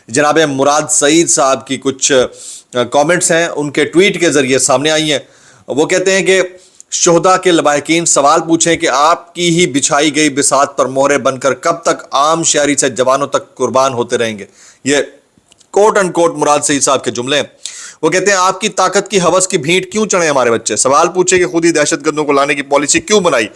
जनाब मुराद सईद साहब की कुछ कमेंट्स हैं, उनके ट्वीट के जरिए सामने आई हैं। वो कहते हैं कि शोहदा के लवाहिकीन सवाल पूछें कि आपकी ही बिछाई गई बिसात पर मोहरे बनकर कब तक आम शहरी से जवानों तक कुर्बान होते रहेंगे। ये कोट एंड कोट मुराद सईद साहब के जुमले हैं। वो कहते हैं आपकी ताकत की हवस की भींट क्यों चढ़े हमारे बच्चे। सवाल पूछे कि खुद ही दहशतगर्दों को लाने की पॉलिसी क्यों बनाई।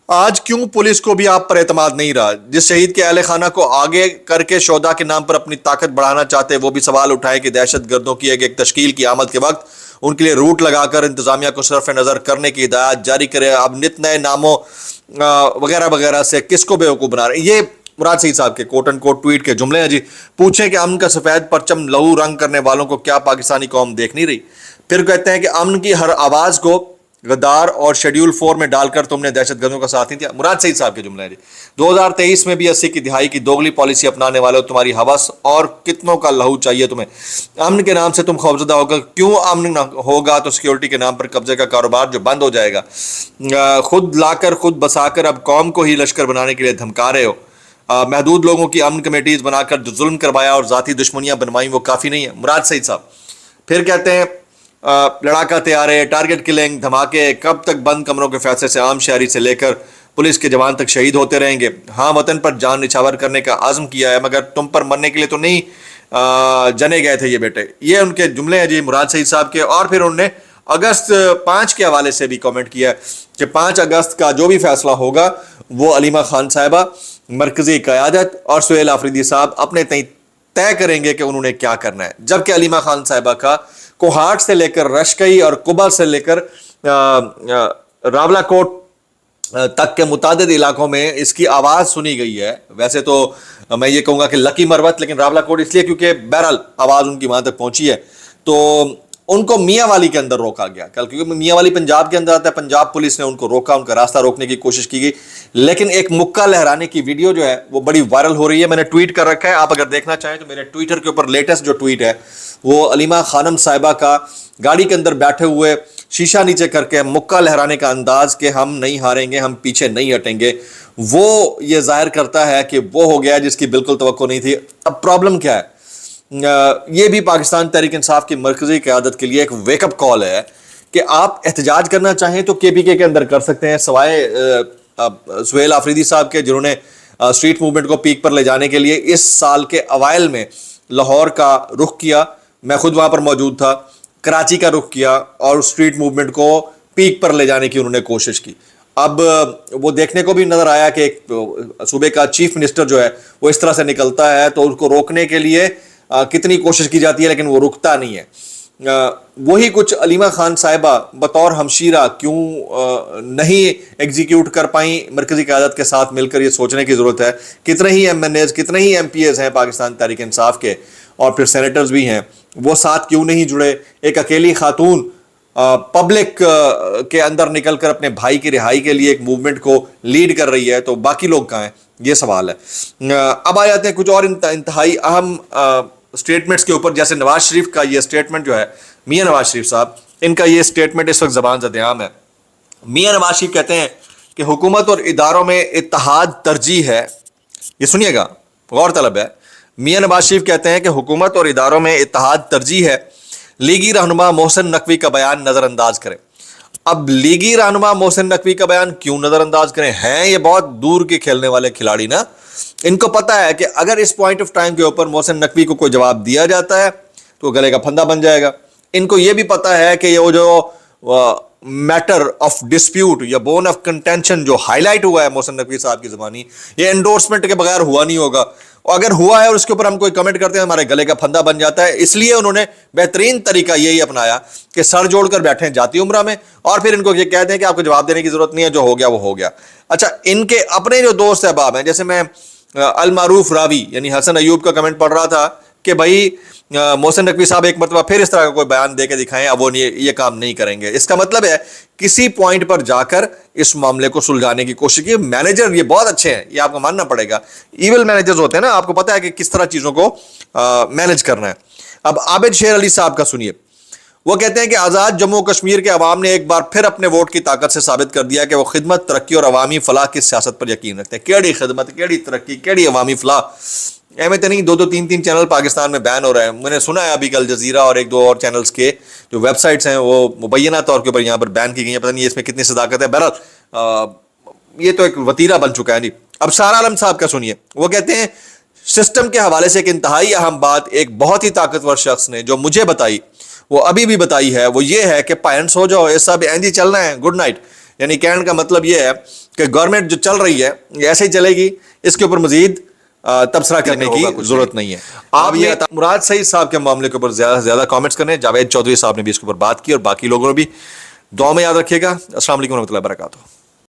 आज क्यों पुलिस को भी आप पर एतमाद नहीं रहा। जिस शहीद के अहले खाना को आगे करके शोहदा के नाम पर अपनी ताकत बढ़ाना चाहते हैं वो भी सवाल उठाए कि दहशतगर्दों की एक तश्कील की आमद के वक्त उनके लिए रूट लगाकर इंतजामिया को सरफ नज़र करने की हिदायत जारी करे। अब नित नए नामों वगैरह वगैरह से किसको बेवकूफ़ बना रहे। ये मुराद सईद साहब के कोट एंड कोट ट्वीट के जुमले हैं जी। पूछें कि अमन का सफ़ेद परचम लहू रंग करने वालों को क्या पाकिस्तानी कौम देख नहीं रही। फिर कहते हैं कि अमन की हर आवाज़ को गद्दार और शेड्यूल 4 में डालकर तुमने दहशतगर्दों का साथ नहीं दिया। मुराद सईद साहब के जुमले हैं जी। 2023 में भी 80 की दिहाई की दोगली पॉलिसी अपनाने वाले तुम्हारी हवस और कितनों का लहू चाहिए तुम्हें। अमन के नाम से तुम खौफजदा होगा। क्यों अमन होगा तो सिक्योरिटी के नाम पर कब्जे का कारोबार जो बंद हो जाएगा। खुद लाकर खुद बसाकर अब कौम को ही लश्कर बनाने के लिए धमका रहे हो। महदूद लोगों की अमन कमेटीज बनाकर जो जुल्म करवाया और जाती दुश्मनियां बनवाई वो काफ़ी नहीं है। मुराद सईद साहब फिर कहते हैं लड़ाका तैयारे, टारगेट किलिंग, धमाके कब तक बंद कमरों के फैसले से आम शहरी से लेकर पुलिस के जवान तक शहीद होते रहेंगे। हाँ, वतन पर जान निछावर करने का आज़म किया है मगर तुम पर मरने के लिए तो नहीं जने गए थे ये बेटे। ये उनके जुमले हैं जी मुराद सईद साहब के। और फिर उन्होंने अगस्त 5 के हवाले से भी कमेंट किया कि 5 अगस्त का जो भी फैसला होगा वो अलीमा खान साहिबा, मरकजी क़यादत और सुहेल आफरीदी साहब अपने तय करेंगे कि उन्होंने क्या करना है। जबकि अलीमा खान साहिबा का कोहाट से लेकर रशकई और कुबा से लेकर रावलाकोट तक के मुतादिद इलाकों में इसकी आवाज़ सुनी गई है। वैसे तो मैं ये कहूँगा कि लकी मरवत, लेकिन रावलाकोट इसलिए क्योंकि बहरहाल आवाज़ उनकी वहाँ तक पहुँची है। तो उनको मियाँ वाली के अंदर रोका गया कल, क्योंकि मियाँ वाली पंजाब के अंदर आता है। पंजाब पुलिस ने उनको रोका, उनका रास्ता रोकने की कोशिश की गई, लेकिन एक मुक्का लहराने की वीडियो जो है वो बड़ी वायरल हो रही है। मैंने ट्वीट कर रखा है, आप अगर देखना चाहें तो मेरे ट्विटर के ऊपर लेटेस्ट जो ट्वीट है वो अलीमा खानम साहिबा का गाड़ी के अंदर बैठे हुए शीशा नीचे करके मुक्का लहराने का अंदाज कि हम नहीं हारेंगे, हम पीछे नहीं हटेंगे, वो ये जाहिर करता है कि वो हो गया जिसकी बिल्कुल तवक्को नहीं थी। अब प्रॉब्लम क्या है, ये भी पाकिस्तान तहरीक इंसाफ की मरकजी क़यादत के लिए एक वेकअप कॉल है कि आप एहतजाज करना चाहें तो KPK के अंदर कर सकते हैं, सवाए सुहेल आफरीदी साहब के, जिन्होंने स्ट्रीट मूवमेंट को पीक पर ले जाने के लिए इस साल के अवाइल में लाहौर का रुख किया। मैं खुद वहाँ पर मौजूद था। कराची का रुख किया और स्ट्रीट मूवमेंट को पीक पर ले जाने की उन्होंने कोशिश की। अब वो देखने को भी नज़र आया कि एक सूबे का चीफ मिनिस्टर जो है वो इस तरह से निकलता है तो उसको रोकने के लिए कितनी कोशिश की जाती है, लेकिन वो रुकता नहीं है। वही कुछ अलीमा खान साहिबा बतौर हमशीरा क्यों नहीं एग्जीक्यूट कर पाई मरकजी क़यादत के साथ मिलकर, ये सोचने की ज़रूरत है। कितने ही MNAs, कितने ही MPAs हैं पाकिस्तान तहरीक इंसाफ के और फिर सेनेटर्स भी हैं, वो साथ क्यों नहीं जुड़े। एक अकेली खातून पब्लिक के अंदर निकलकर अपने भाई की रिहाई के लिए एक मूवमेंट को लीड कर रही है, तो बाकी लोग कहाँ हैं, ये सवाल है। अब आ जाते हैं कुछ और इंतहाई अहम स्टेटमेंट्स के ऊपर, जैसे नवाज शरीफ का ये स्टेटमेंट जो है, मियाँ नवाज शरीफ साहब, इनका ये स्टेटमेंट इस वक्त ज़बान ज़द-ए-आम है। मियाँ नवाज शरीफ कहते हैं कि हुकूमत और इदारों में इत्तेहाद तरजीह है। ये सुनिएगा, गौर तलब है। मियाँ नवाज शरीफ कहते हैं कि हुकूमत और इदारों में इत्तेहाद तरजीह है, लीगी रहनुमा मोहसिन नकवी का बयान नज़रअंदाज करें। अब लीगी रहनुमा मोहसिन नकवी का बयान क्यों नज़रअंदाज करें, हैं ये बहुत दूर के खेलने वाले खिलाड़ी ना। इनको पता है कि अगर इस पॉइंट ऑफ टाइम के ऊपर मोहसिन नकवी को कोई जवाब दिया जाता है तो गले का फंदा बन जाएगा। इनको ये भी पता है कि ये जो मैटर ऑफ डिस्प्यूट या बोन ऑफ कंटेंशन जो हाईलाइट हुआ है मोहसिन नकवी साहब की ज़बानी, ये एंडोर्समेंट के बगैर हुआ नहीं होगा, और अगर हुआ है और उसके ऊपर हम कोई कमेंट करते हैं हमारे गले का फंदा बन जाता है। इसलिए उन्होंने बेहतरीन तरीका यही अपनाया कि सर जोड़कर बैठे हैं जाती उम्रा में, और फिर इनको ये कहते हैं कि आपको जवाब देने की जरूरत नहीं है, जो हो गया वो हो गया। अच्छा, इनके अपने जो दोस्त अहबाब हैं, जैसे मैं अल मारूफ रावी यानी हसन अयूब का कमेंट पढ़ रहा था कि भाई मोहसिन नकवी साहब एक मरतबा फिर इस तरह का कोई बयान दे के दिखाएं, अब वो ये काम नहीं करेंगे। इसका मतलब है किसी पॉइंट पर जाकर इस मामले को सुलझाने की कोशिश की। मैनेजर ये बहुत अच्छे हैं, ये आपको मानना पड़ेगा। ईविल मैनेजर्स होते हैं ना, आपको पता है कि किस तरह चीज़ों को मैनेज करना है। अब आबिद शेर अली साहब का सुनिए, वो कहते हैं कि आज़ाद जम्मू कश्मीर के अवाम ने एक बार फिर अपने वोट की ताकत से साबित कर दिया कि वो खिदमत, तरक्की और अवामी फलाह की सियासत पर यकीन रखते हैं। केड़ी खिदमत, केड़ी तरक्की, केड़ी अवामी फलाह, اہمیت نہیں, 2-3 چینل پاکستان میں بین ہو رہے ہیں. میں نے سنا ہے ابھی کل الجزیرہ اور 1-2 اور چینلز کے جو ویب سائٹس ہیں وہ مبینہ طور کے اوپر یہاں پر بین کی گئی ہیں. پتہ نہیں اس میں کتنی صداقت ہے. بہرحال یہ تو ایک وتیرہ بن چکا ہے. جی اب سارا عالم صاحب کا سنیے, وہ کہتے ہیں سسٹم کے حوالے سے ایک انتہائی اہم بات ایک بہت ہی طاقتور شخص نے جو مجھے بتائی, وہ ابھی بھی بتائی ہے, وہ یہ ہے کہ پائنٹس ہو جاؤ, یہ سب اینجی چلنا ہے, گڈ نائٹ. یعنی کہنے کا مطلب یہ ہے کہ گورنمنٹ جو چل رہی ہے یہ ایسے ہی چلے گی, اس کے اوپر مزید تبصرہ کرنے کی ضرورت نہیں ہے. آپ یہ مراد سعید صاحب کے معاملے کے اوپر زیادہ سے زیادہ کامنٹس کرنے. جاوید چودھری صاحب نے بھی اس کے اوپر بات کی اور باقی لوگوں نے بھی. دعا میں یاد رکھیے گا. السلام علیکم ورحمۃ اللہ وبرکاتہ.